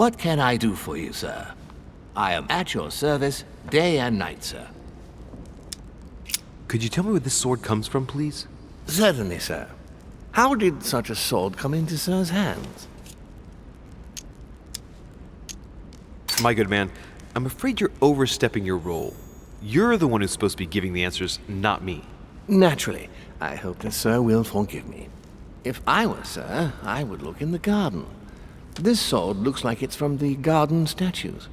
What can I do for you, sir? I am at your service day and night, sir. Could you tell me where this sword comes from, please? Certainly, sir. How did such a sword come into sir's hands? My good man, I'm afraid you're overstepping your role. You're the one who's supposed to be giving the answers, not me. Naturally. I hope that sir will forgive me. If I were sir, I would look in the garden. This sword looks like it's from the garden statues.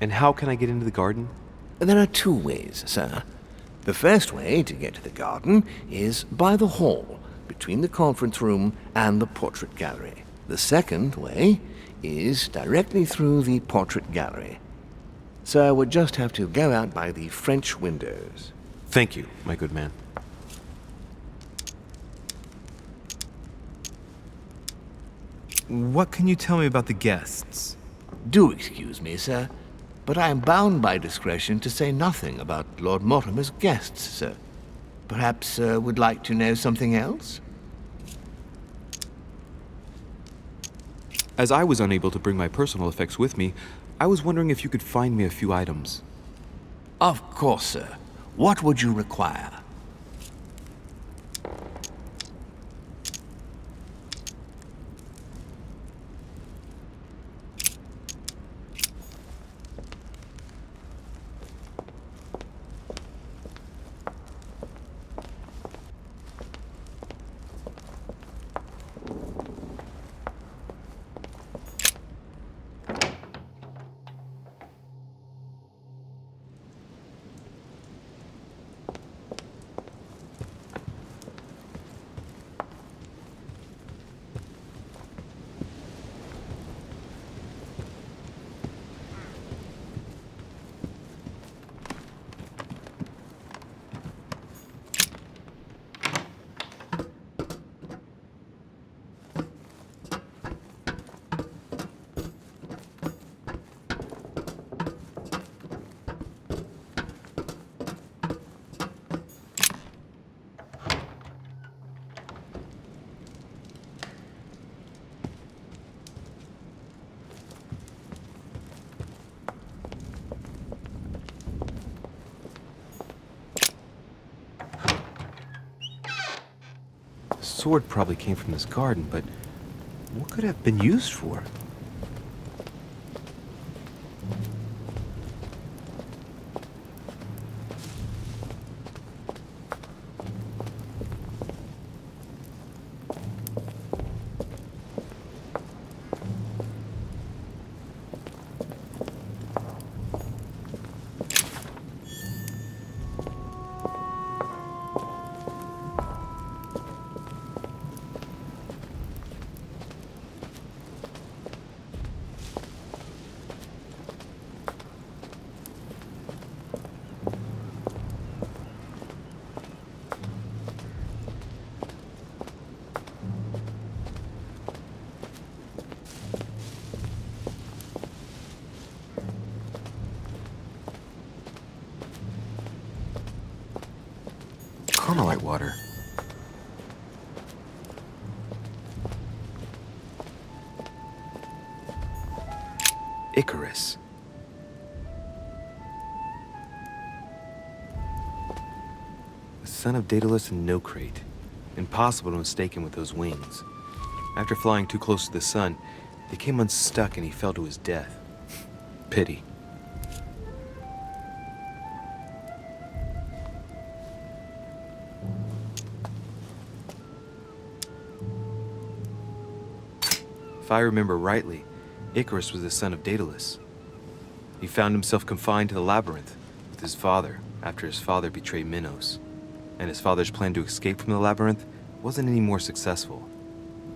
And how can I get into the garden? There are two ways, sir. The first way to get to the garden is by the hall, between the conference room and the portrait gallery. The second way is directly through the portrait gallery. Sir would just have to go out by the French windows. Thank you, my good man. What can you tell me about the guests? Do excuse me, sir, but I am bound by discretion to say nothing about Lord Mortimer's guests, sir. Perhaps sir would like to know something else? As I was unable to bring my personal effects with me, I was wondering if you could find me a few items. Of course, sir. What would you require? The sword probably came from this garden, but what could it have been used for? Carmelite water. Icarus. The son of Daedalus and Nocrate. Impossible to mistake him with those wings. After flying too close to the sun, they came unstuck and he fell to his death. Pity. If I remember rightly, Icarus was the son of Daedalus. He found himself confined to the labyrinth with his father after his father betrayed Minos. And his father's plan to escape from the labyrinth wasn't any more successful.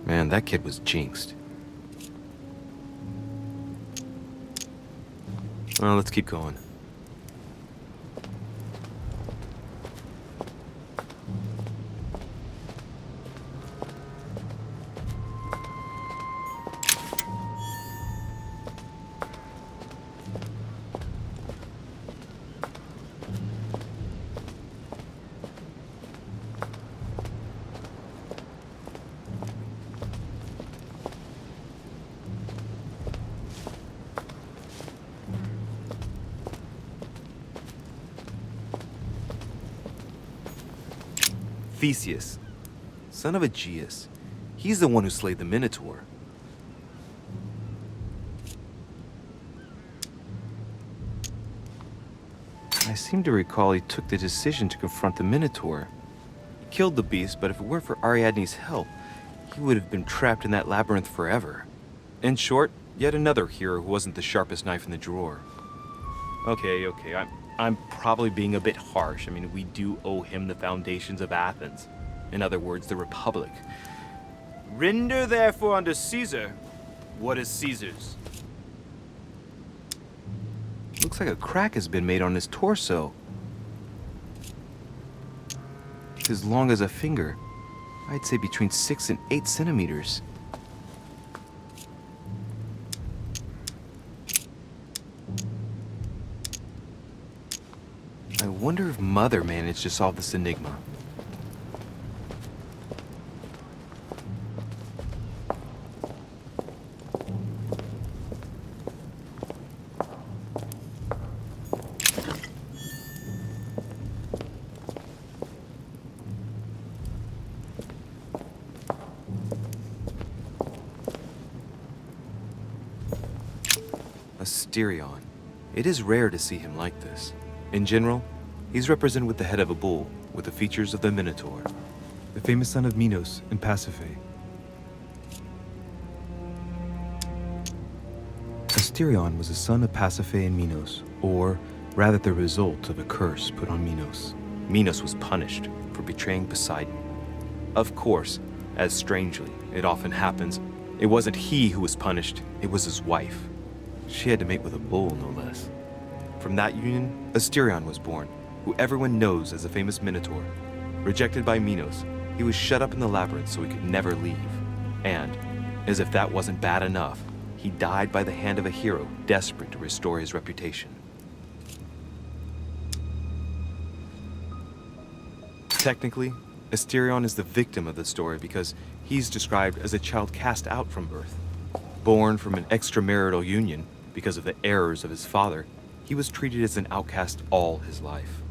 Man, that kid was jinxed. Well, let's keep going. Theseus, son of Aegeus. He's the one who slayed the Minotaur. I seem to recall he took the decision to confront the Minotaur. He killed the beast, but if it weren't for Ariadne's help, he would have been trapped in that labyrinth forever. In short, yet another hero who wasn't the sharpest knife in the drawer. Okay, I'm probably being a bit harsh. I mean, we do owe him the foundations of Athens. In other words, the Republic. Render therefore unto Caesar what is Caesar's. Looks like a crack has been made on his torso. It's as long as a finger. I'd say between 6 and 8 centimeters. I wonder if Mother managed to solve this enigma. Asterion. It is rare to see him like this. In general, he's represented with the head of a bull, with the features of the Minotaur. The famous son of Minos in Pasiphae. Asterion was a son of Pasiphae and Minos, or rather the result of a curse put on Minos. Minos was punished for betraying Poseidon. Of course, as strangely it often happens, it wasn't he who was punished, it was his wife. She had to mate with a bull, no less. From that union, Asterion was born, who everyone knows as the famous Minotaur. Rejected by Minos, he was shut up in the labyrinth so he could never leave. And, as if that wasn't bad enough, he died by the hand of a hero desperate to restore his reputation. Technically, Asterion is the victim of the story because he's described as a child cast out from birth. Born from an extramarital union because of the errors of his father, he was treated as an outcast all his life.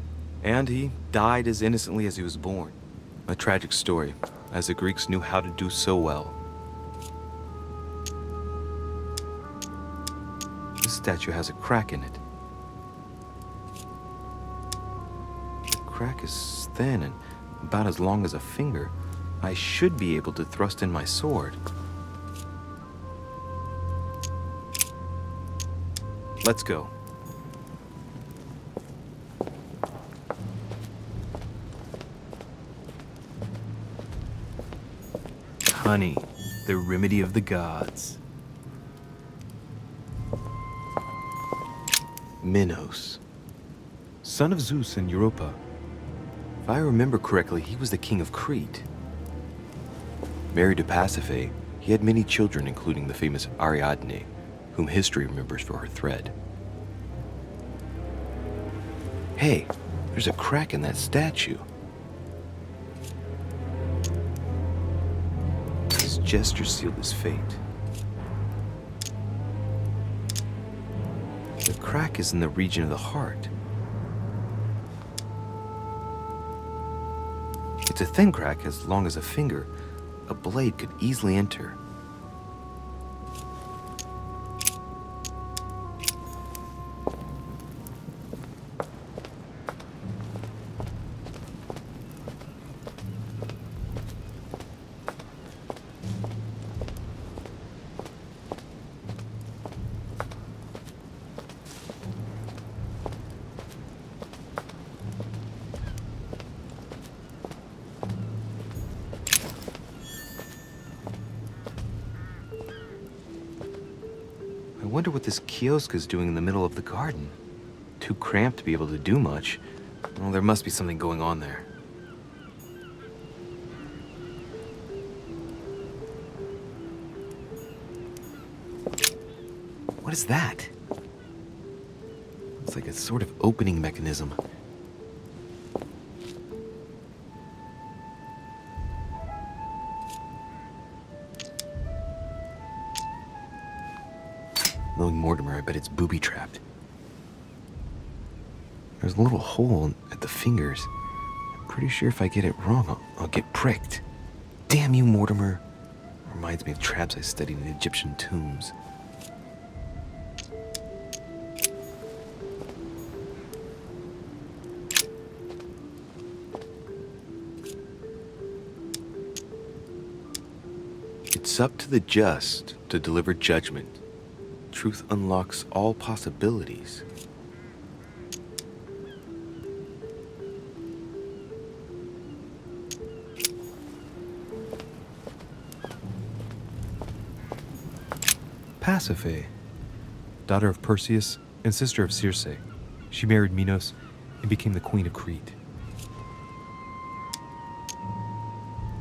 And he died as innocently as he was born. A tragic story, as the Greeks knew how to do so well. This statue has a crack in it. The crack is thin and about as long as a finger. I should be able to thrust in my sword. Let's go. Honey, the remedy of the gods. Minos, son of Zeus and Europa. If I remember correctly, he was the king of Crete. Married to Pasiphae, he had many children, including the famous Ariadne, whom history remembers for her thread. Hey, there's a crack in that statue. His gesture sealed his fate. The crack is in the region of the heart. It's a thin crack as long as a finger. A blade could easily enter. I wonder what this kiosk is doing in the middle of the garden. Too cramped to be able to do much. Well, there must be something going on there. What is that? It's like a sort of opening mechanism. Knowing Mortimer, I bet it's booby-trapped. There's a little hole at the fingers. Pretty sure if I get it wrong, I'll get pricked. Damn you, Mortimer. Reminds me of traps I studied in Egyptian tombs. It's up to the just to deliver judgment. Truth unlocks all possibilities. Pasiphae, daughter of Perseus and sister of Circe. She married Minos and became the queen of Crete.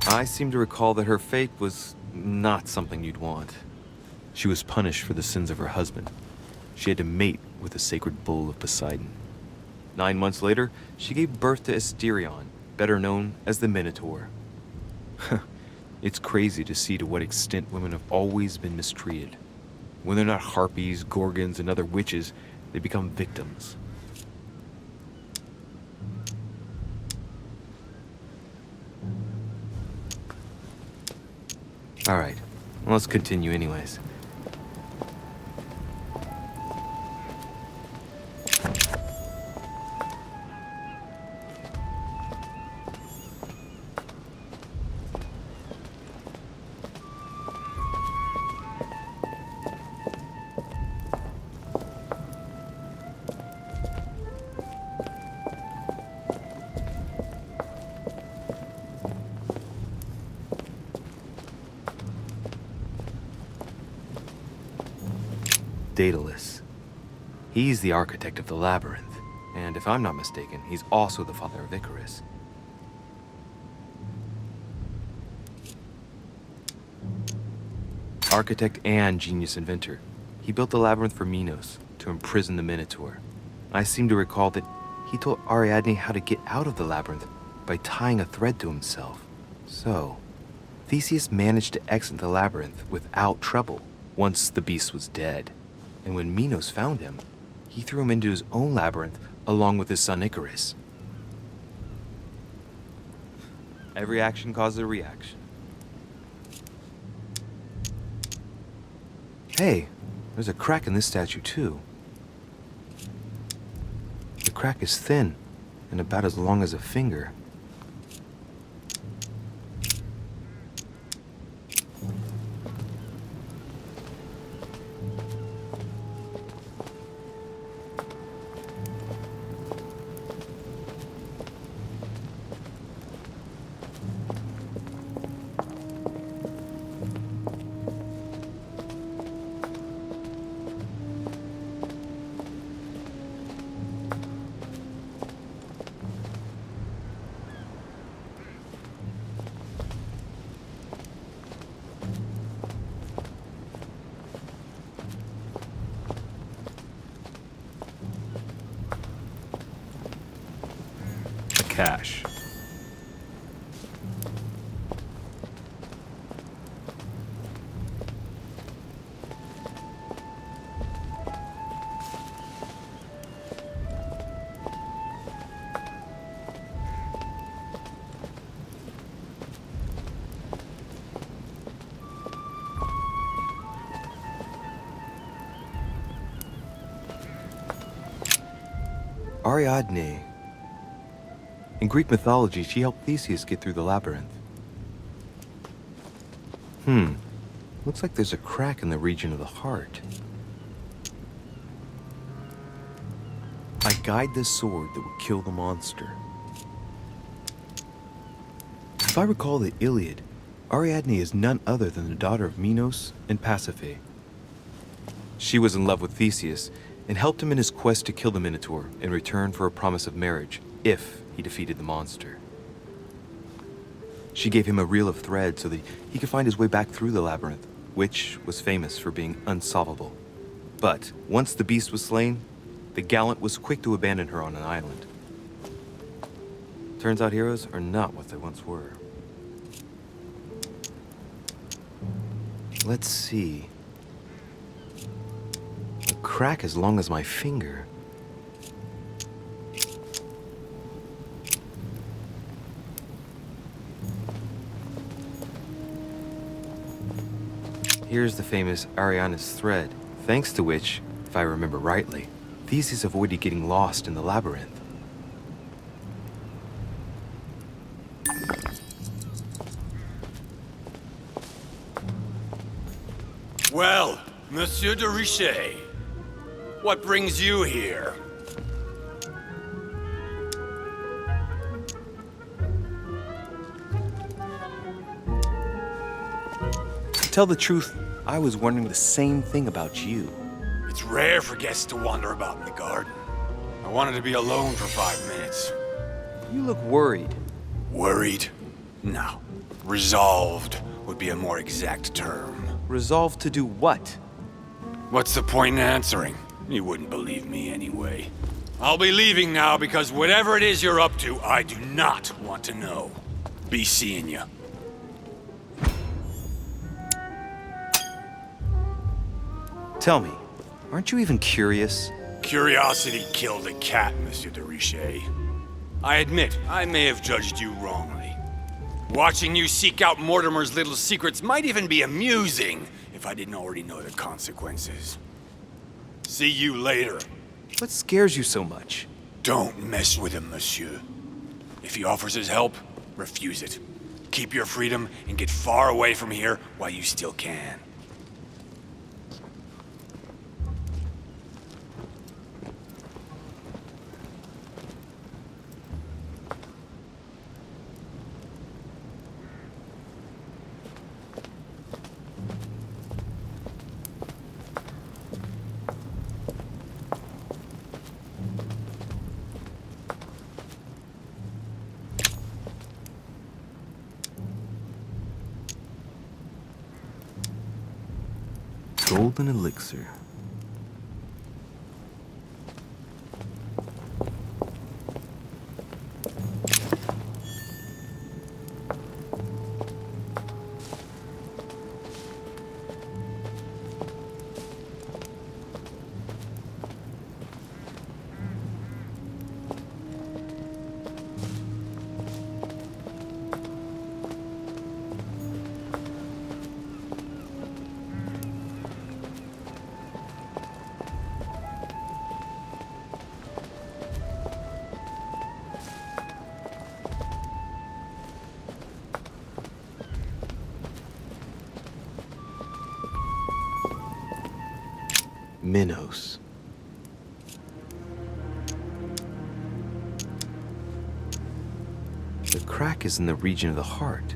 I seem to recall that her fate was not something you'd want. She was punished for the sins of her husband. She had to mate with the sacred bull of Poseidon. 9 months later, she gave birth to Asterion, better known as the Minotaur. It's crazy to see to what extent women have always been mistreated. When they're not harpies, gorgons, and other witches, they become victims. Alright, let's continue anyways. Daedalus. He's the architect of the Labyrinth, and if I'm not mistaken, he's also the father of Icarus. Architect and genius inventor, he built the Labyrinth for Minos to imprison the Minotaur. I seem to recall that he told Ariadne how to get out of the Labyrinth by tying a thread to himself. So, Theseus managed to exit the Labyrinth without trouble once the beast was dead. And when Minos found him, he threw him into his own labyrinth along with his son Icarus. Every action causes a reaction. Hey, there's a crack in this statue too. The crack is thin and about as long as a finger. Cache. Ariadne. In Greek mythology, she helped Theseus get through the labyrinth. Looks like there's a crack in the region of the heart. I guide the sword that would kill the monster. If I recall the Iliad, Ariadne is none other than the daughter of Minos and Pasiphae. She was in love with Theseus and helped him in his quest to kill the Minotaur in return for a promise of marriage, if he defeated the monster. She gave him a reel of thread so that he could find his way back through the labyrinth, which was famous for being unsolvable. But once the beast was slain, the gallant was quick to abandon her on an island. Turns out heroes are not what they once were. Let's see. A crack as long as my finger. Here's the famous Ariana's thread, thanks to which, if I remember rightly, Theseus avoided getting lost in the labyrinth. Well, Monsieur de Richet, what brings you here? To tell the truth, I was wondering the same thing about you. It's rare for guests to wander about in the garden. I wanted to be alone for 5 minutes. You look worried. Worried? No. Resolved would be a more exact term. Resolved to do what? What's the point in answering? You wouldn't believe me anyway. I'll be leaving now because whatever it is you're up to, I do not want to know. Be seeing ya. Tell me, aren't you even curious? Curiosity killed a cat, Monsieur de Richet. I admit, I may have judged you wrongly. Watching you seek out Mortimer's little secrets might even be amusing if I didn't already know the consequences. See you later. What scares you so much? Don't mess with him, monsieur. If he offers his help, refuse it. Keep your freedom and get far away from here while you still can. Golden elixir. Minos. The crack is in the region of the heart.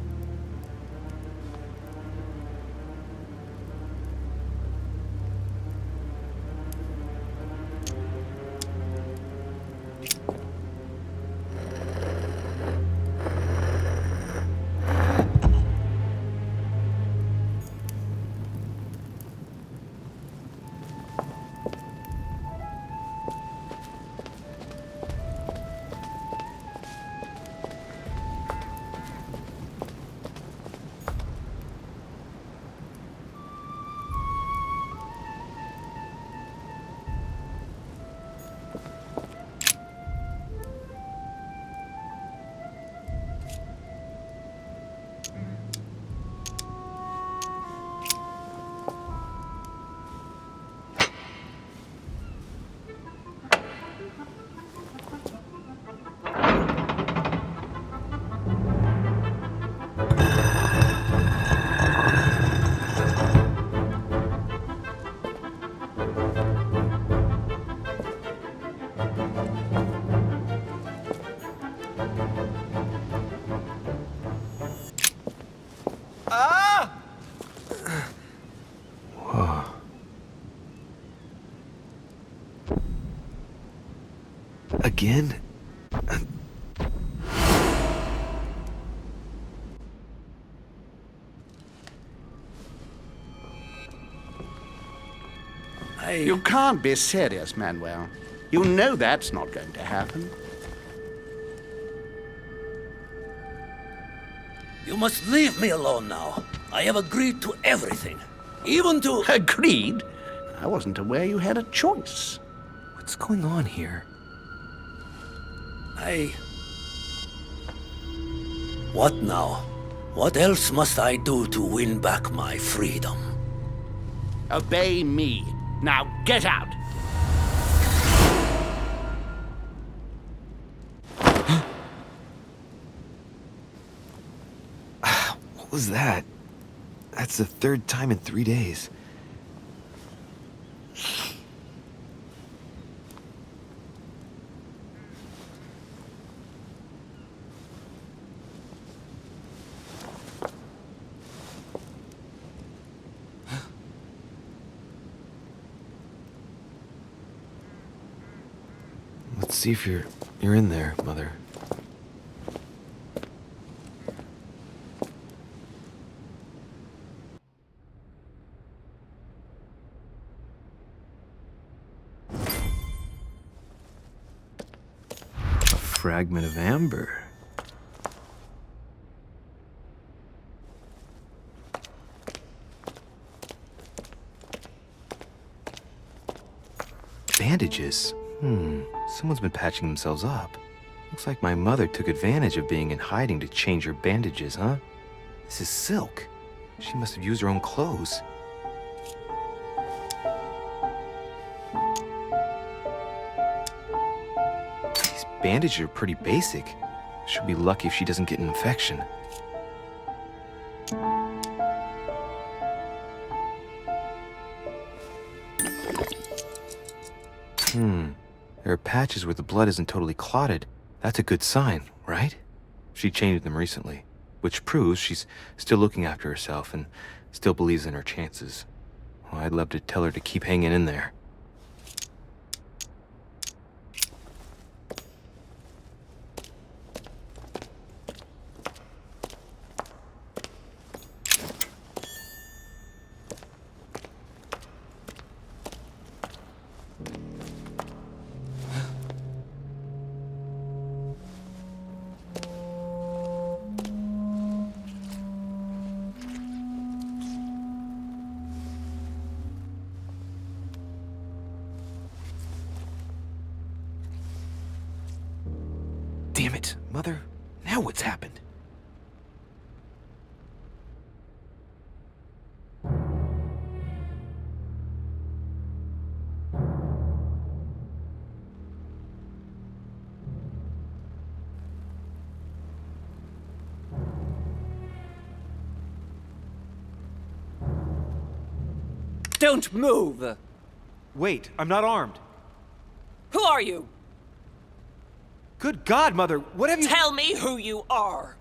Again? You can't be serious, Manuel. You know that's not going to happen. You must leave me alone now. I have agreed to everything. Even to... Agreed? I wasn't aware you had a choice. What's going on here? What now? What else must I do to win back my freedom? Obey me. Now get out! What was that? That's the third time in 3 days. Let's see if you're in there, Mother. A fragment of amber. Bandages. Someone's been patching themselves up. Looks like my mother took advantage of being in hiding to change her bandages, huh? This is silk. She must have used her own clothes. These bandages are pretty basic. She'll be lucky if she doesn't get an infection. There are patches where the blood isn't totally clotted. That's a good sign, right? She changed them recently, which proves she's still looking after herself and still believes in her chances. Well, I'd love to tell her to keep hanging in there. Damn it, Mother. Now what's happened? Don't move! Wait, I'm not armed. Who are you? Good God, Mother, what have you— Tell me who you are!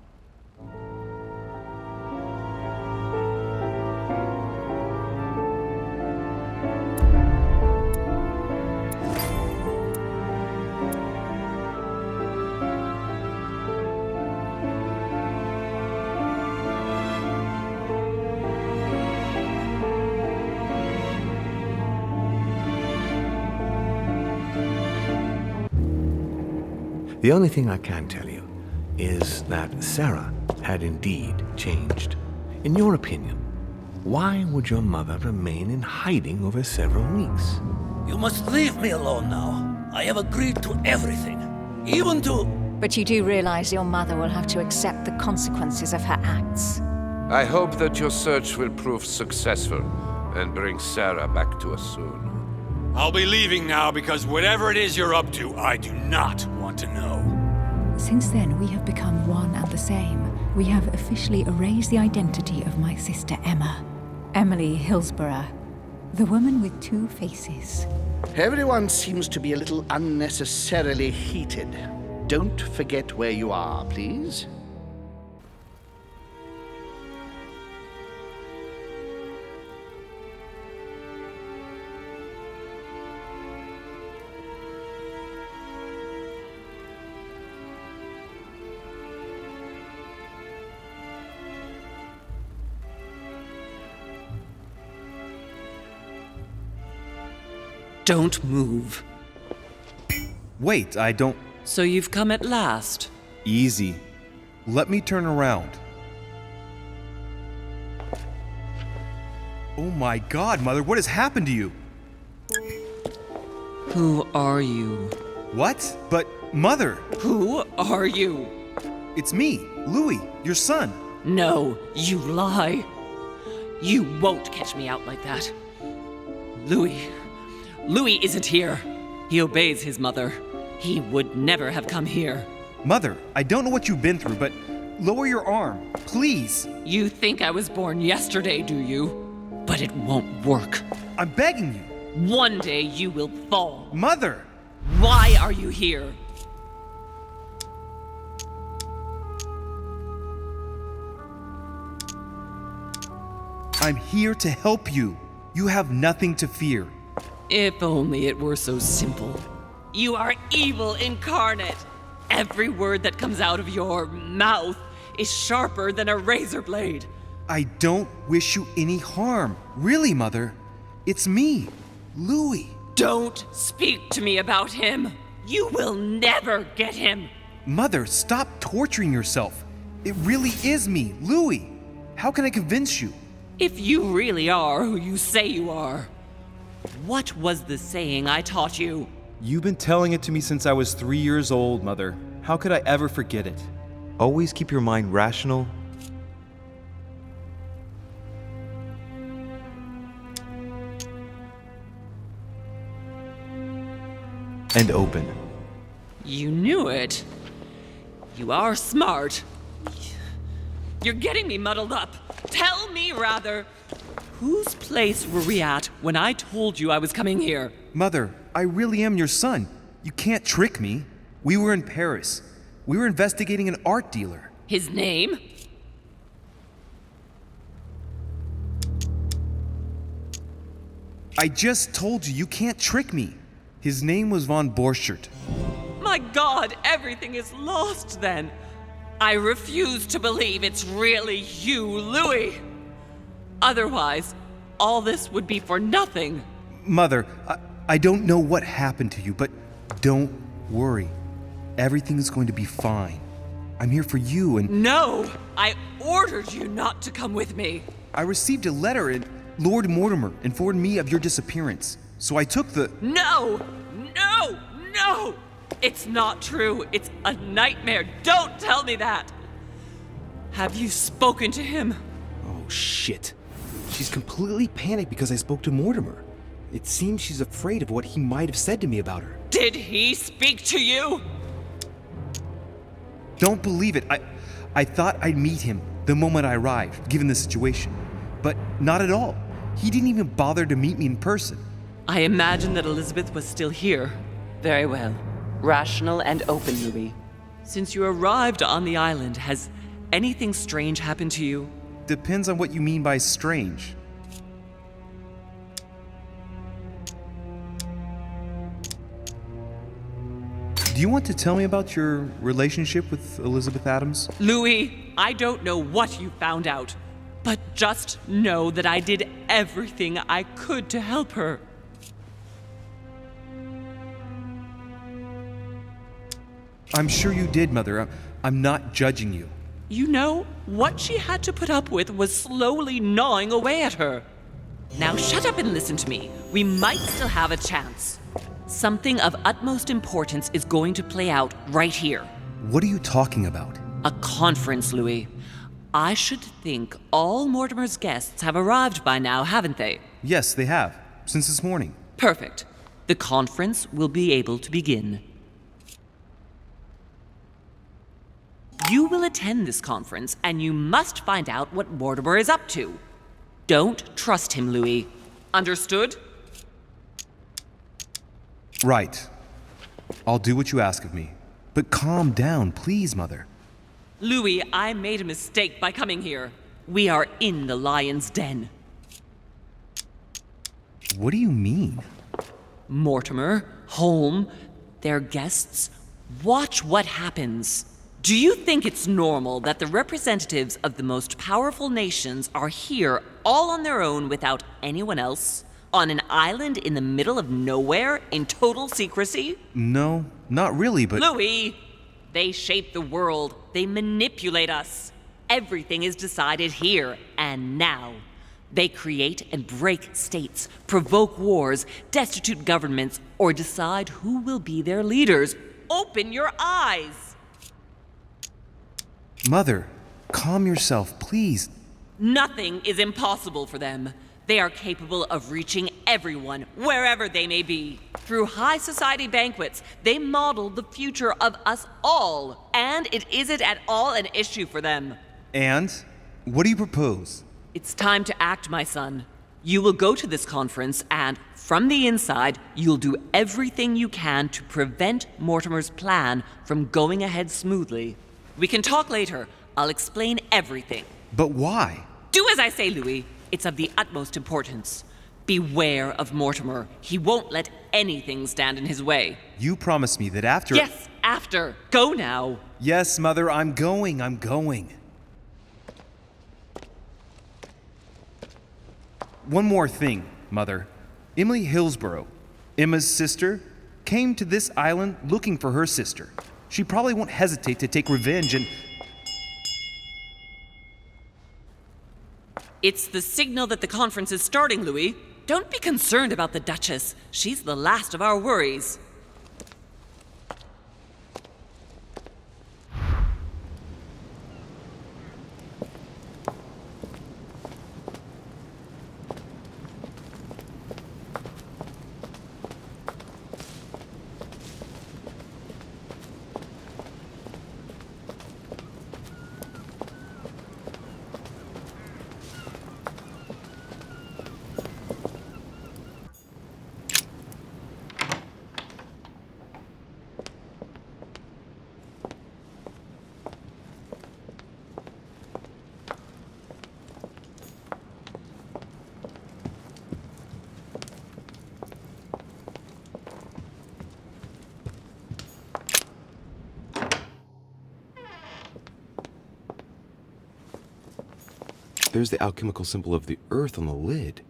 The only thing I can tell you is that Sarah had indeed changed. In your opinion, why would your mother remain in hiding over several weeks? You must leave me alone now. I have agreed to everything. Even to... But you do realize your mother will have to accept the consequences of her acts. I hope that your search will prove successful and bring Sarah back to us soon. I'll be leaving now because whatever it is you're up to, I do not want to know. Since then, we have become one and the same. We have officially erased the identity of my sister Emma. Emily Hillsborough, the woman with two faces. Everyone seems to be a little unnecessarily heated. Don't forget where you are, please. Don't move. Wait, I don't— So you've come at last. Easy. Let me turn around. Oh my God, Mother, what has happened to you? Who are you? What? But, Mother, Who are you? it's me, Louis, your son. No, you lie. You won't catch me out like that. Louis isn't here. He obeys his mother. He would never have come here. Mother, I don't know what you've been through, but lower your arm, please. You think I was born yesterday, do you? But it won't work. I'm begging you. One day you will fall. Mother! Why are you here? I'm here to help you. You have nothing to fear. If only it were so simple. You are evil incarnate. Every word that comes out of your mouth is sharper than a razor blade. I don't wish you any harm. Really, Mother. It's me, Louis. Don't speak to me about him. You will never get him. Mother, stop torturing yourself. It really is me, Louis. How can I convince you? If you really are who you say you are, what was the saying I taught you? You've been telling it to me since I was 3 years old, Mother. How could I ever forget it? Always keep your mind rational and open. You knew it. You are smart. You're getting me muddled up. Tell me, rather, whose place were we at when I told you I was coming here? Mother, I really am your son. You can't trick me. We were in Paris. We were investigating an art dealer. His name? I just told you, you can't trick me. His name was von Borchert. My God, everything is lost then. I refuse to believe it's really you, Louis. Otherwise, all this would be for nothing. Mother, I don't know what happened to you, but don't worry. Everything is going to be fine. I'm here for you and... No! I ordered you not to come with me. I received a letter and Lord Mortimer informed me of your disappearance. So I took the... No! No! No! It's not true. It's a nightmare. Don't tell me that. Have you spoken to him? Oh, shit. She's completely panicked because I spoke to Mortimer. It seems she's afraid of what he might have said to me about her. Did he speak to you? Don't believe it. I thought I'd meet him the moment I arrived, given the situation. But not at all. He didn't even bother to meet me in person. I imagined that Elizabeth was still here. Very well. Rational and open, Louis. Since you arrived on the island, has anything strange happened to you? Depends on what you mean by strange. Do you want to tell me about your relationship with Elizabeth Adams? Louis, I don't know what you found out, but just know that I did everything I could to help her. I'm sure you did, Mother. I'm not judging you. You know, what she had to put up with was slowly gnawing away at her. Now shut up and listen to me. We might still have a chance. Something of utmost importance is going to play out right here. What are you talking about? A conference, Louis. I should think all Mortimer's guests have arrived by now, haven't they? Yes, they have. Since this morning. Perfect. The conference will be able to begin. You will attend this conference, and you must find out what Mortimer is up to. Don't trust him, Louis. Understood? Right. I'll do what you ask of me. But calm down, please, Mother. Louis, I made a mistake by coming here. We are in the lion's den. What do you mean? Mortimer, Holm, their guests. Watch what happens. Do you think it's normal that the representatives of the most powerful nations are here all on their own without anyone else? On an island in the middle of nowhere in total secrecy? No, not really, but... Louis! They shape the world. They manipulate us. Everything is decided here and now. They create and break states, provoke wars, destitute governments, or decide who will be their leaders. Open your eyes! Mother, calm yourself, please. Nothing is impossible for them. They are capable of reaching everyone, wherever they may be. Through high society banquets, they model the future of us all, and it isn't at all an issue for them. And? What do you propose? It's time to act, my son. You will go to this conference, and from the inside, you'll do everything you can to prevent Mortimer's plan from going ahead smoothly. We can talk later. I'll explain everything. But why? Do as I say, Louis. It's of the utmost importance. Beware of Mortimer. He won't let anything stand in his way. You promised me that after... Yes, after. Go now. Yes, Mother, I'm going. One more thing, Mother. Emily Hillsborough, Emma's sister, came to this island looking for her sister. She probably won't hesitate to take revenge and... It's the signal that the conference is starting, Louis. Don't be concerned about the Duchess. She's the last of our worries. There's the alchemical symbol of the earth on the lid.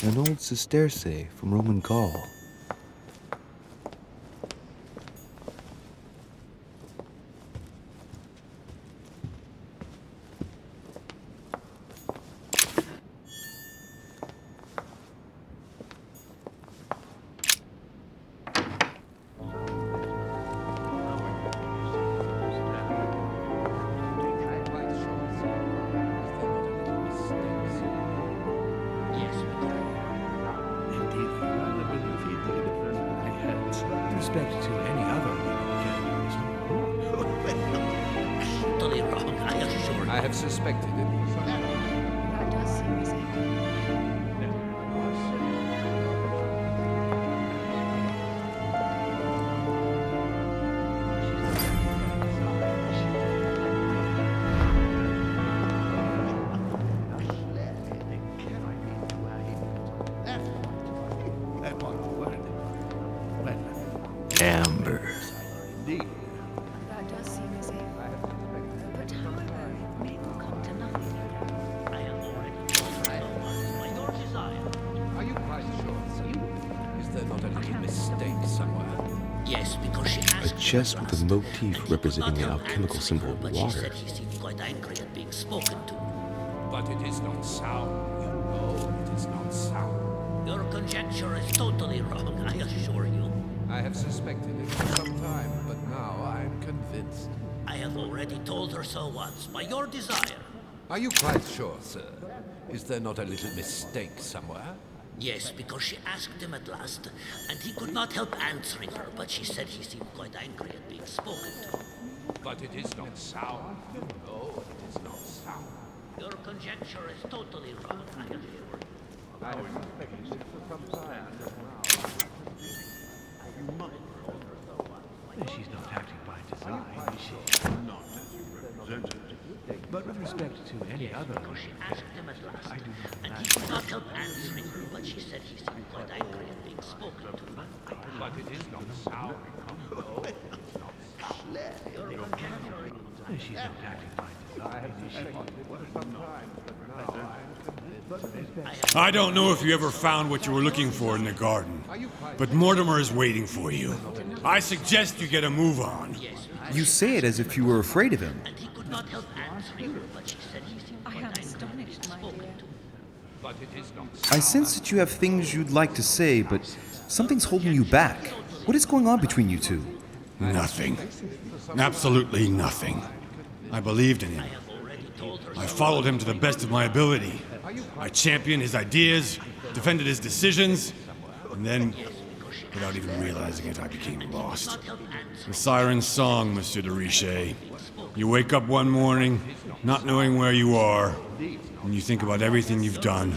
An old sesterce from Roman Gaul. Respect to any other Totally wrong, I assure you. I have suspected it. That does seem easy. Amber. That does seem easy. But however, it may all come to nothing. I have already told you by your desire. Are you quite sure, sir? Is there not a little mistake somewhere? Yes, because she asked A chest with a me motif and he could representing not the help alchemical answering symbol her, of but water. She said he seemed quite angry at being spoken to. But it is not sound. You know it is not sound. Your conjecture is totally wrong, I assure you. I have suspected it for some time, but now I am convinced. I have already told her so once, by your desire. Are you quite sure, sir? Is there not a little mistake somewhere? Yes, because she asked him at last, and he could not help answering her, but she said he seemed quite angry at being spoken to. But it is not sound. No, it is not sound. Your conjecture is totally wrong, I assure you. I have suspected it for some time, but now She's not acting by design, is she? Not represented. But with respect to any other... She asked him at last, and he could not help answering her, but she said he seemed quite angry at being spoken to. But it is not sour. She's not acting by I don't know if you ever found what you were looking for in the garden, but Mortimer is waiting for you. I suggest you get a move on. You say it as if you were afraid of him. And he could not help answering her, but she said he seemed quite angry at being spoken to. But it is not I sense that you have things you'd like to say, but something's holding you back. What is going on between you two? Nothing. Absolutely nothing. I believed in him. I followed him to the best of my ability. I championed his ideas, defended his decisions, and then, without even realizing it, I became lost. The siren's song, Monsieur de Richet. You wake up one morning, not knowing where you are, and you think about everything you've done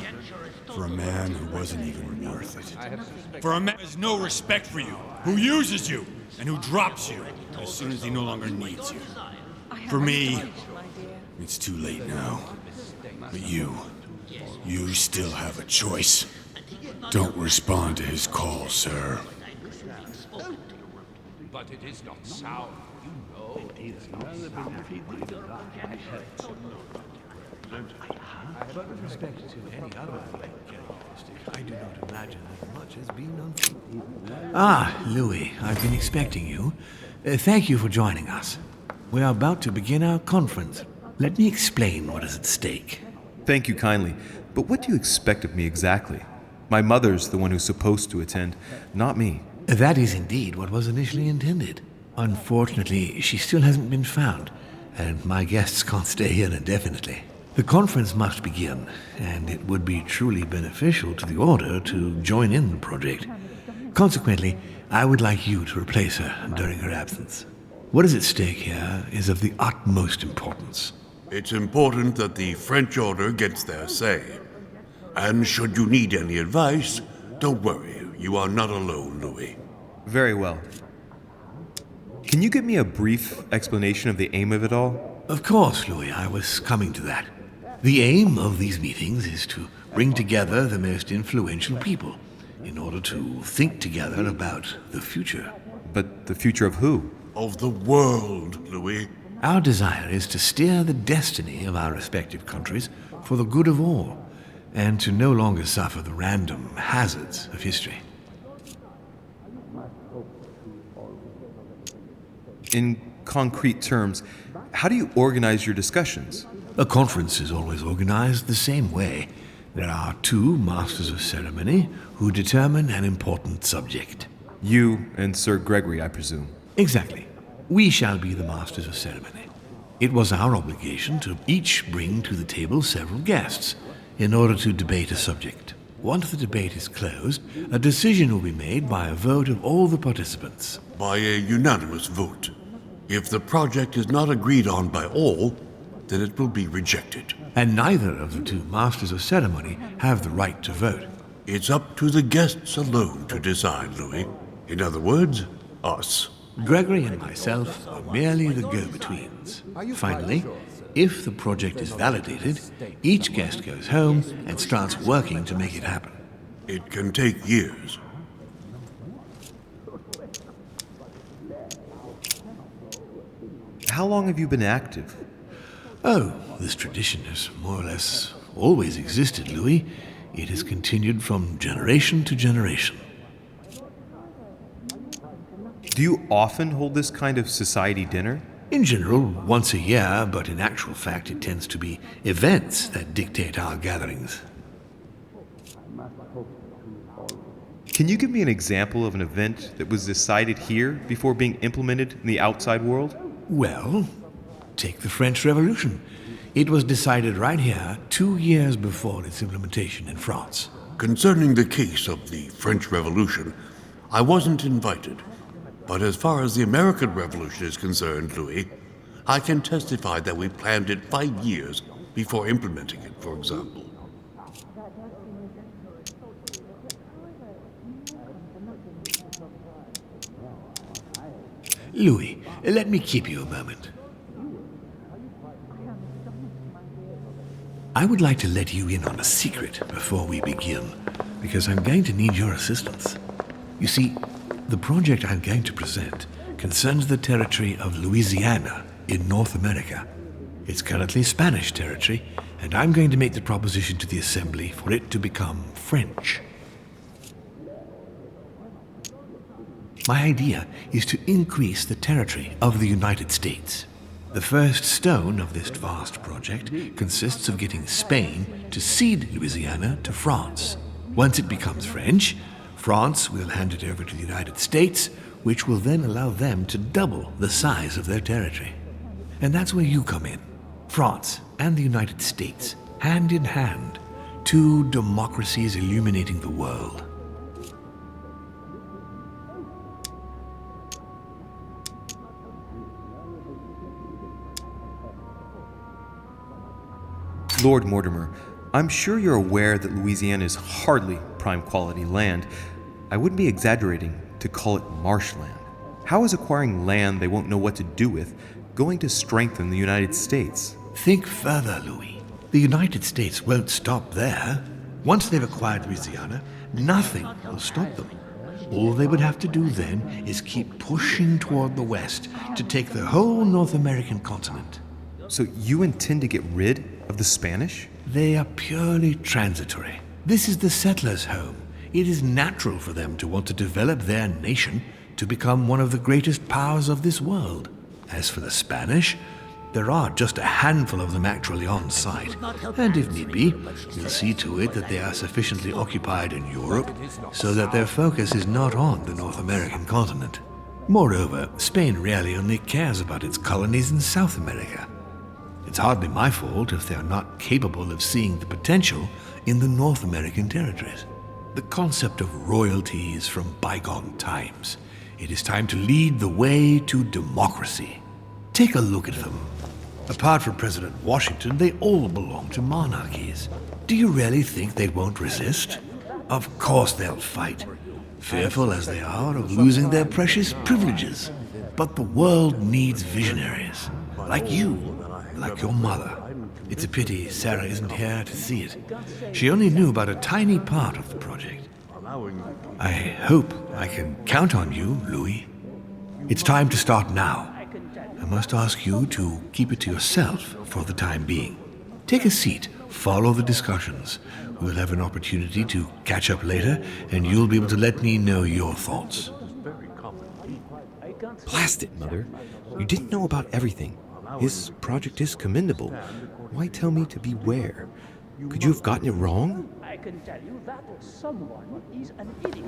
for a man who wasn't even worth it. For a man who has no respect for you, who uses you, and who drops you as soon as he no longer needs you. For me, it's too late now. But you still have a choice. Don't respond to his call, sir. But it is not sour. But with respect to any other characteristic, I do not imagine that much has been unfolded. Ah, Louis, I've been expecting you. Thank you for joining us. We are about to begin our conference. Let me explain what is at stake. Thank you kindly, but what do you expect of me exactly? My mother's the one who's supposed to attend, not me. That is indeed what was initially intended. Unfortunately, she still hasn't been found, and my guests can't stay here indefinitely. The conference must begin, and it would be truly beneficial to the Order to join in the project. Consequently, I would like you to replace her during her absence. What is at stake here is of the utmost importance. It's important that the French Order gets their say. And should you need any advice, don't worry, you are not alone, Louis. Very well. Can you give me a brief explanation of the aim of it all? Of course, Louis, I was coming to that. The aim of these meetings is to bring together the most influential people in order to think together about the future. But the future of who? Of the world, Louis. Our desire is to steer the destiny of our respective countries for the good of all, and to no longer suffer the random hazards of history. In concrete terms, how do you organize your discussions? A conference is always organized the same way. There are two masters of ceremony who determine an important subject. You and Sir Gregory, I presume. Exactly. We shall be the masters of ceremony. It was our obligation to each bring to the table several guests in order to debate a subject. Once the debate is closed, a decision will be made by a vote of all the participants. By a unanimous vote. If the project is not agreed on by all, then it will be rejected. And neither of the two masters of ceremony have the right to vote. It's up to the guests alone to decide, Louis. In other words, us. Gregory and myself are merely the go-betweens. Finally, if the project is validated, each guest goes home and starts working to make it happen. It can take years. How long have you been active? Oh, this tradition has more or less always existed, Louis. It has continued from generation to generation. Do you often hold this kind of society dinner? In general, once a year, but in actual fact it tends to be events that dictate our gatherings. Can you give me an example of an event that was decided here before being implemented in the outside world? Well, take the French Revolution. It was decided right here 2 years before its implementation in France. Concerning the case of the French Revolution, I wasn't invited. But as far as the American Revolution is concerned, Louis, I can testify that we planned it 5 years before implementing it, for example. Louis, let me keep you a moment. I would like to let you in on a secret before we begin, because I'm going to need your assistance. You see, the project I'm going to present concerns the territory of Louisiana in North America. It's currently Spanish territory, and I'm going to make the proposition to the Assembly for it to become French. My idea is to increase the territory of the United States. The first stone of this vast project consists of getting Spain to cede Louisiana to France. Once it becomes French, France will hand it over to the United States, which will then allow them to double the size of their territory. And that's where you come in. France and the United States, hand in hand, two democracies illuminating the world. Lord Mortimer, I'm sure you're aware that Louisiana is hardly prime quality land. I wouldn't be exaggerating to call it marshland. How is acquiring land they won't know what to do with going to strengthen the United States? Think further, Louis. The United States won't stop there. Once they've acquired Louisiana, nothing will stop them. All they would have to do then is keep pushing toward the west to take the whole North American continent. So you intend to get rid of the Spanish? They are purely transitory. This is the settlers' home. It is natural for them to want to develop their nation to become one of the greatest powers of this world. As for the Spanish, there are just a handful of them actually on site, and if need be, we'll see to it that they are sufficiently occupied in Europe so that their focus is not on the North American continent. Moreover, Spain really only cares about its colonies in South America. It's hardly my fault if they're not capable of seeing the potential in the North American territories. The concept of royalty is from bygone times. It is time to lead the way to democracy. Take a look at them. Apart from President Washington, they all belong to monarchies. Do you really think they won't resist? Of course they'll fight, fearful as they are of losing their precious privileges. But the world needs visionaries, like you. Like your mother. It's a pity Sarah isn't here to see it. She only knew about a tiny part of the project. I hope I can count on you, Louis. It's time to start now. I must ask you to keep it to yourself for the time being. Take a seat, follow the discussions. We'll have an opportunity to catch up later, and you'll be able to let me know your thoughts. Blast it, Mother. You didn't know about everything. His project is commendable. Why tell me to beware? Could you have gotten it wrong? I can tell you that someone is an idiot.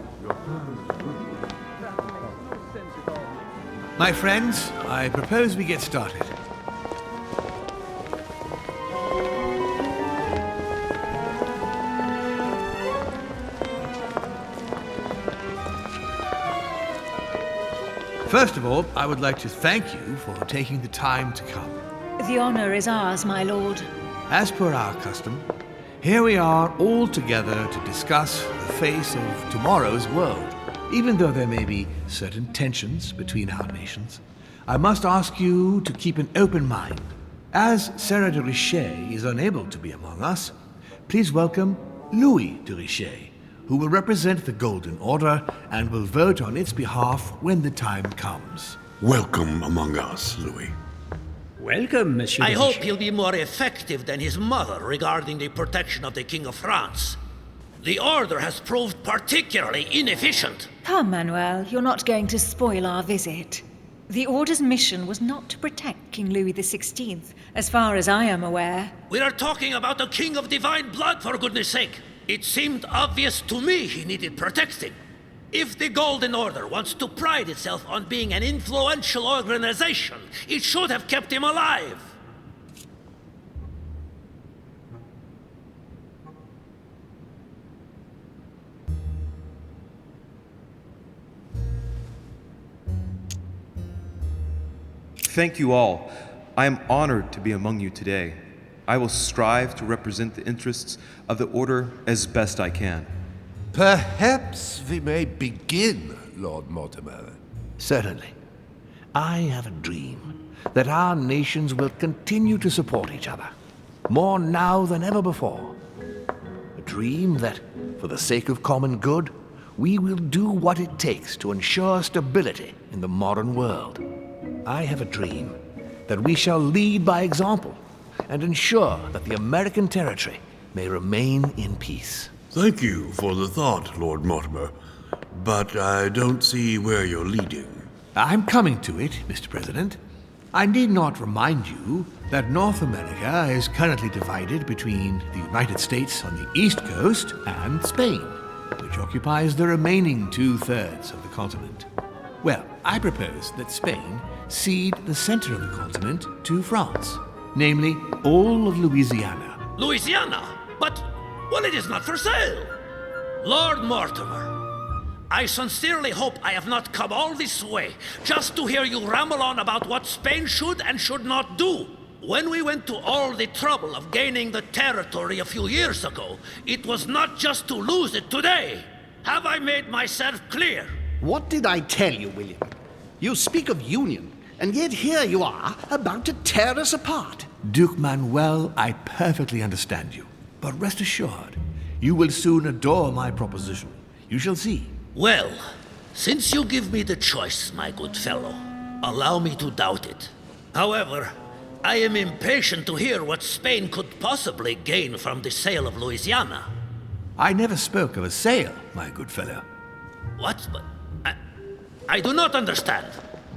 My friends, I propose we get started. First of all, I would like to thank you for taking the time to come. The honor is ours, my lord. As per our custom, here we are all together to discuss the face of tomorrow's world. Even though there may be certain tensions between our nations, I must ask you to keep an open mind. As Sarah de Richet is unable to be among us, please welcome Louis de Richet, who will represent the Golden Order and will vote on its behalf when the time comes. Welcome among us, Louis. Welcome, Monsieur. I hope he'll be more effective than his mother regarding the protection of the King of France. The Order has proved particularly inefficient. Come, Manuel, you're not going to spoil our visit. The Order's mission was not to protect King Louis XVI, as far as I am aware. We are talking about a king of divine blood, for goodness sake. It seemed obvious to me he needed protecting. If the Golden Order wants to pride itself on being an influential organization, it should have kept him alive. Thank you all. I am honored to be among you today. I will strive to represent the interests of the Order as best I can. Perhaps we may begin, Lord Mortimer. Certainly. I have a dream that our nations will continue to support each other. more now than ever before. A dream that, for the sake of common good, we will do what it takes to ensure stability in the modern world. I have a dream that we shall lead by example and ensure that the American territory may remain in peace. Thank you for the thought, Lord Mortimer, but I don't see where you're leading. I'm coming to it, Mr. President. I need not remind you that North America is currently divided between the United States on the east coast and Spain, which occupies the remaining 2/3 of the continent. Well, I propose that Spain cede the center of the continent to France, namely all of Louisiana. Louisiana? But, well, it is not for sale. Lord Mortimer, I sincerely hope I have not come all this way just to hear you ramble on about what Spain should and should not do. When we went to all the trouble of gaining the territory a few years ago, it was not just to lose it today. Have I made myself clear? What did I tell you, William? You speak of union, and yet here you are, about to tear us apart. Duke Manuel, I perfectly understand you. But rest assured, you will soon adore my proposition. You shall see. Well, since you give me the choice, my good fellow, allow me to doubt it. However, I am impatient to hear what Spain could possibly gain from the sale of Louisiana. I never spoke of a sale, my good fellow. What? I do not understand.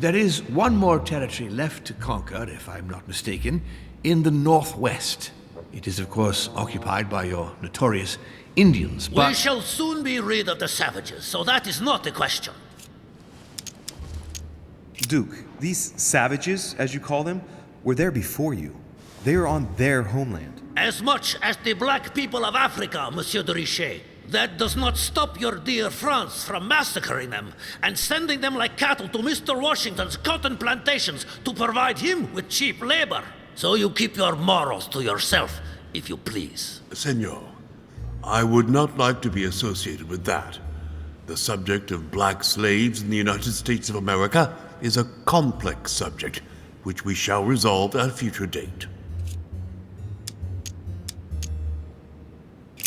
There is one more territory left to conquer, if I'm not mistaken, in the northwest. It is, of course, occupied by your notorious Indians, but... We shall soon be rid of the savages, so that is not the question. Duke, these savages, as you call them, were there before you. They are on their homeland. As much as the black people of Africa, Monsieur de Richet. That does not stop your dear France from massacring them and sending them like cattle to Mr. Washington's cotton plantations to provide him with cheap labor. So you keep your morals to yourself, if you please. Senor, I would not like to be associated with that. The subject of black slaves in the United States of America is a complex subject, which we shall resolve at a future date.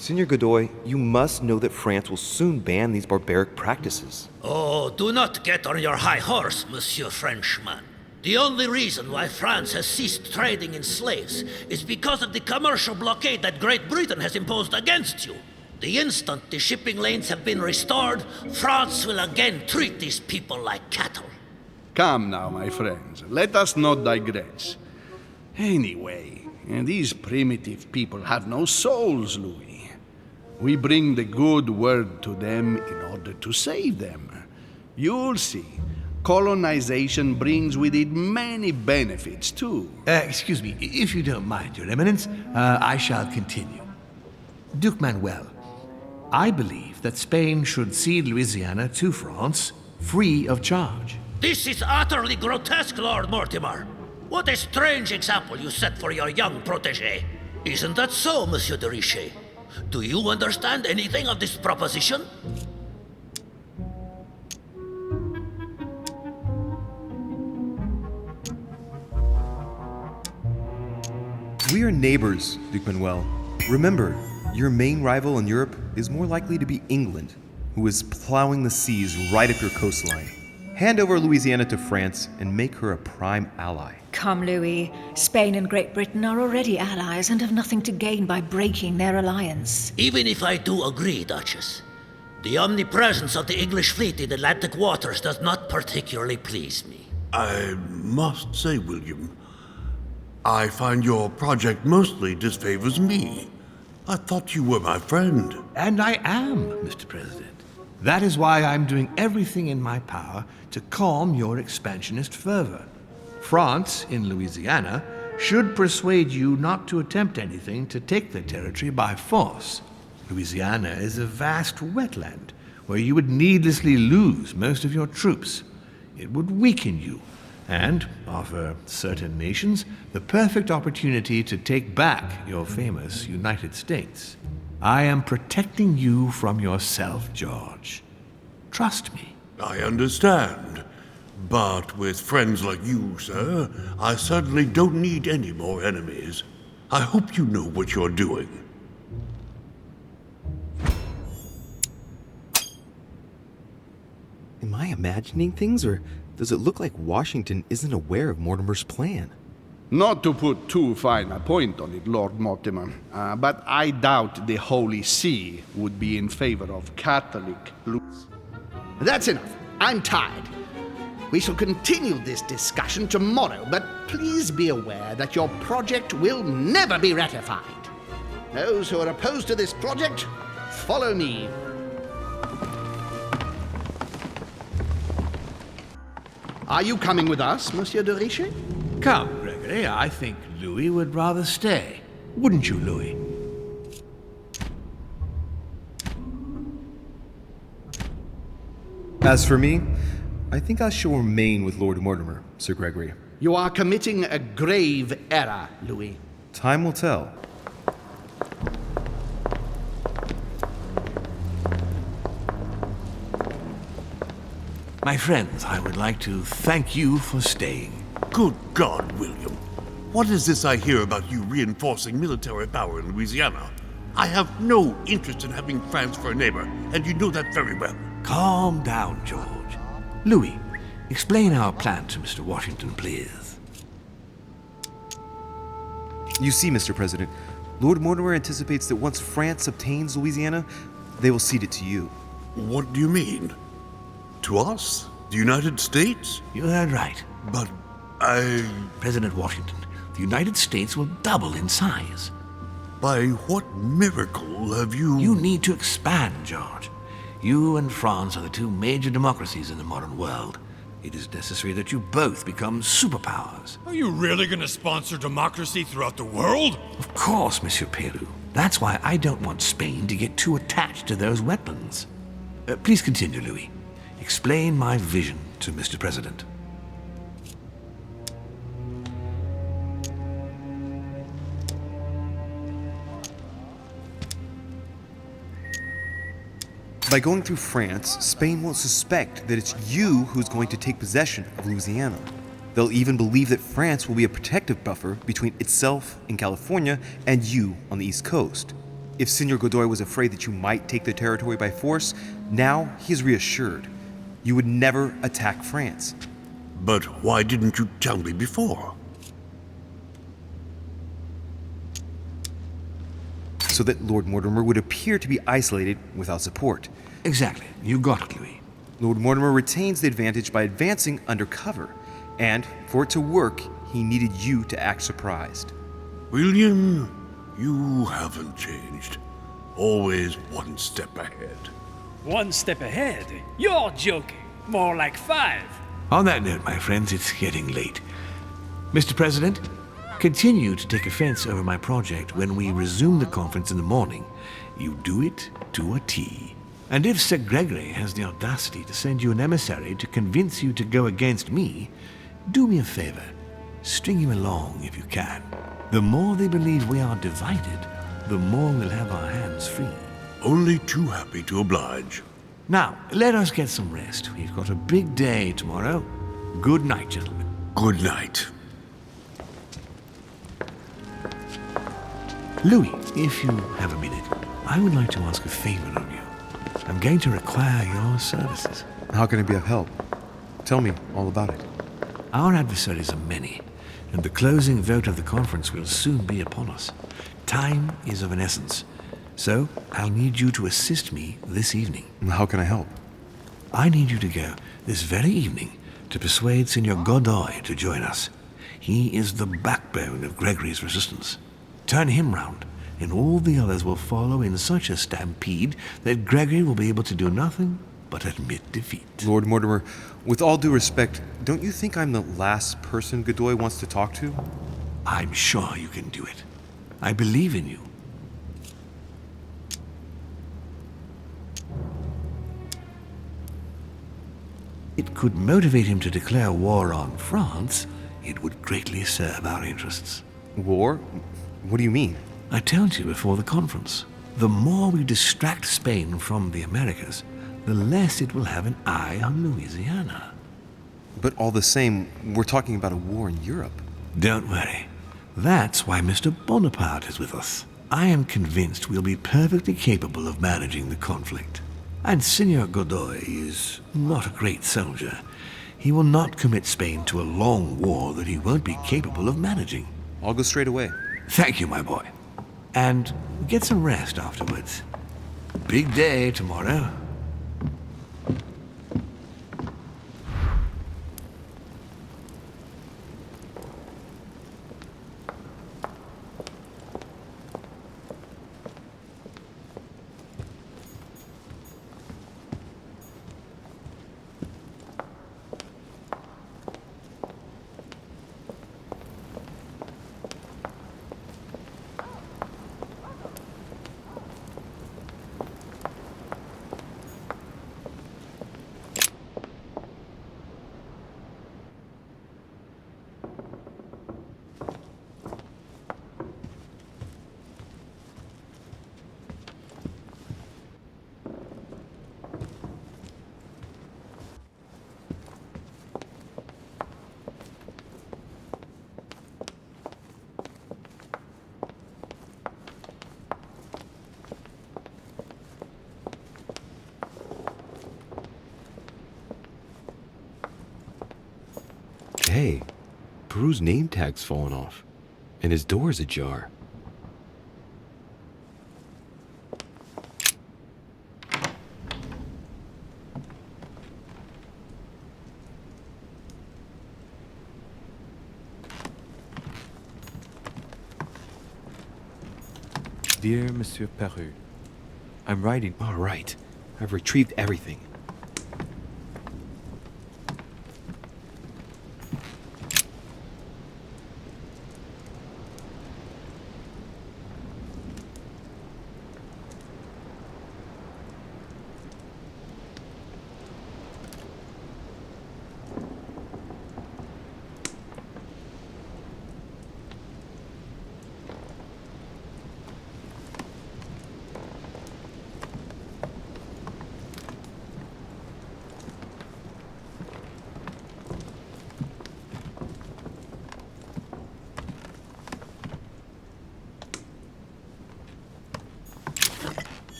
Senor Godoy, you must know that France will soon ban these barbaric practices. Oh, do not get on your high horse, Monsieur Frenchman. The only reason why France has ceased trading in slaves is because of the commercial blockade that Great Britain has imposed against you. The instant the shipping lanes have been restored, France will again treat these people like cattle. Come now, my friends, let us not digress. Anyway, these primitive people have no souls, Louis. We bring the good word to them in order to save them. You'll see. Colonization brings with it many benefits, too. Excuse me, if you don't mind, Your Eminence, I shall continue. Duke Manuel, I believe that Spain should cede Louisiana to France free of charge. This is utterly grotesque, Lord Mortimer. What a strange example you set for your young protégé. Isn't that so, Monsieur de Richet? Do you understand anything of this proposition? We are neighbors, Duke Manuel. Remember, your main rival in Europe is more likely to be England, who is plowing the seas right up your coastline. Hand over Louisiana to France and make her a prime ally. Come, Louis. Spain and Great Britain are already allies and have nothing to gain by breaking their alliance. Even if I do agree, Duchess, the omnipresence of the English fleet in Atlantic waters does not particularly please me. I must say, William, I find your project mostly disfavors me. I thought you were my friend. And I am, Mr. President. That is why I'm doing everything in my power to calm your expansionist fervor. France, in Louisiana, should persuade you not to attempt anything to take the territory by force. Louisiana is a vast wetland where you would needlessly lose most of your troops. It would weaken you and offer certain nations the perfect opportunity to take back your famous United States. I am protecting you from yourself, George. Trust me. I understand. But with friends like you, sir, I certainly don't need any more enemies. I hope you know what you're doing. Am I imagining things, or does it look like Washington isn't aware of Mortimer's plan? Not to put too fine a point on it, Lord Mortimer, but I doubt the Holy See would be in favor of Catholic. That's enough. I'm tired. We shall continue this discussion tomorrow, but please be aware that your project will never be ratified. Those who are opposed to this project, follow me. Are you coming with us, Monsieur de Richet? Come, Gregory. I think Louis would rather stay. Wouldn't you, Louis? As for me, I think I shall remain with Lord Mortimer, Sir Gregory. You are committing a grave error, Louis. Time will tell. My friends, I would like to thank you for staying. Good God, William. What is this I hear about you reinforcing military power in Louisiana? I have no interest in having France for a neighbor, and you know that very well. Calm down, George. Louis, explain our plan to Mr. Washington, please. You see, Mr. President, Lord Mortimer anticipates that once France obtains Louisiana, they will cede it to you. What do you mean? To us? The United States? You heard right. But President Washington, the United States will double in size. By what miracle have you... You need to expand, George. You and France are the two major democracies in the modern world. It is necessary that you both become superpowers. Are you really going to sponsor democracy throughout the world? Of course, Monsieur Peru. That's why I don't want Spain to get too attached to those weapons. Please continue, Louis. Explain my vision to Mr. President. By going through France, Spain won't suspect that it's you who's going to take possession of Louisiana. They'll even believe that France will be a protective buffer between itself in California and you on the East Coast. If Senor Godoy was afraid that you might take the territory by force, now he is reassured. You would never attack France. But why didn't you tell me before? So that Lord Mortimer would appear to be isolated without support. Exactly. You got it, Louis. Lord Mortimer retains the advantage by advancing undercover, and for it to work, he needed you to act surprised. William, you haven't changed. Always one step ahead. One step ahead? You're joking. More like 5. On that note, my friends, it's getting late. Mr. President, continue to take offense over my project when we resume the conference in the morning. You do it to a T. And if Sir Gregory has the audacity to send you an emissary to convince you to go against me, do me a favor. String him along if you can. The more they believe we are divided, the more we'll have our hands free. Only too happy to oblige. Now, let us get some rest. We've got a big day tomorrow. Good night, gentlemen. Good night. Louis, if you have a minute, I would like to ask a favor of you. I'm going to require your services. How can I be of help? Tell me all about it. Our adversaries are many, and the closing vote of the conference will soon be upon us. Time is of an essence, so I'll need you to assist me this evening. How can I help? I need you to go this very evening to persuade Senor Godoy to join us. He is the backbone of Gregory's resistance. Turn him round, and all the others will follow in such a stampede that Gregory will be able to do nothing but admit defeat. Lord Mortimer, with all due respect, don't you think I'm the last person Godoy wants to talk to? I'm sure you can do it. I believe in you. It could motivate him to declare war on France. It would greatly serve our interests. War? What do you mean? I told you before the conference. The more we distract Spain from the Americas, the less it will have an eye on Louisiana. But all the same, we're talking about a war in Europe. Don't worry. That's why Mr. Bonaparte is with us. I am convinced we'll be perfectly capable of managing the conflict. And Signor Godoy is not a great soldier. He will not commit Spain to a long war that he won't be capable of managing. I'll go straight away. Thank you, my boy. And get some rest afterwards. Big day tomorrow. Hey, Peru's name tag's fallen off, and his door's ajar. Dear Monsieur Peru, I'm writing. All right, I've retrieved everything.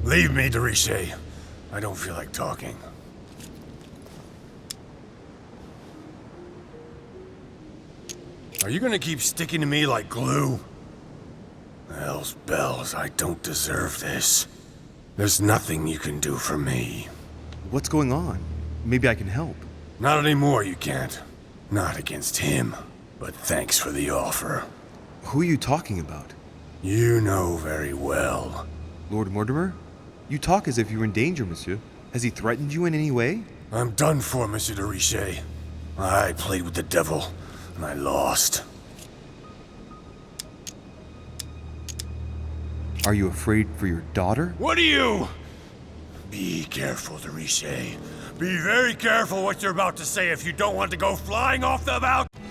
Leave me, de Richet. I don't feel like talking. Are you gonna keep sticking to me like glue? Hell's bells, I don't deserve this. There's nothing you can do for me. What's going on? Maybe I can help. Not anymore, you can't. Not against him. But thanks for the offer. Who are you talking about? You know very well. Lord Mortimer? You talk as if you were in danger, monsieur. Has he threatened you in any way? I'm done for, Monsieur de Richet. I played with the devil, and I lost. Are you afraid for your daughter? What are you? Be careful, de Richet. Be very careful what you're about to say if you don't want to go flying off the balcony.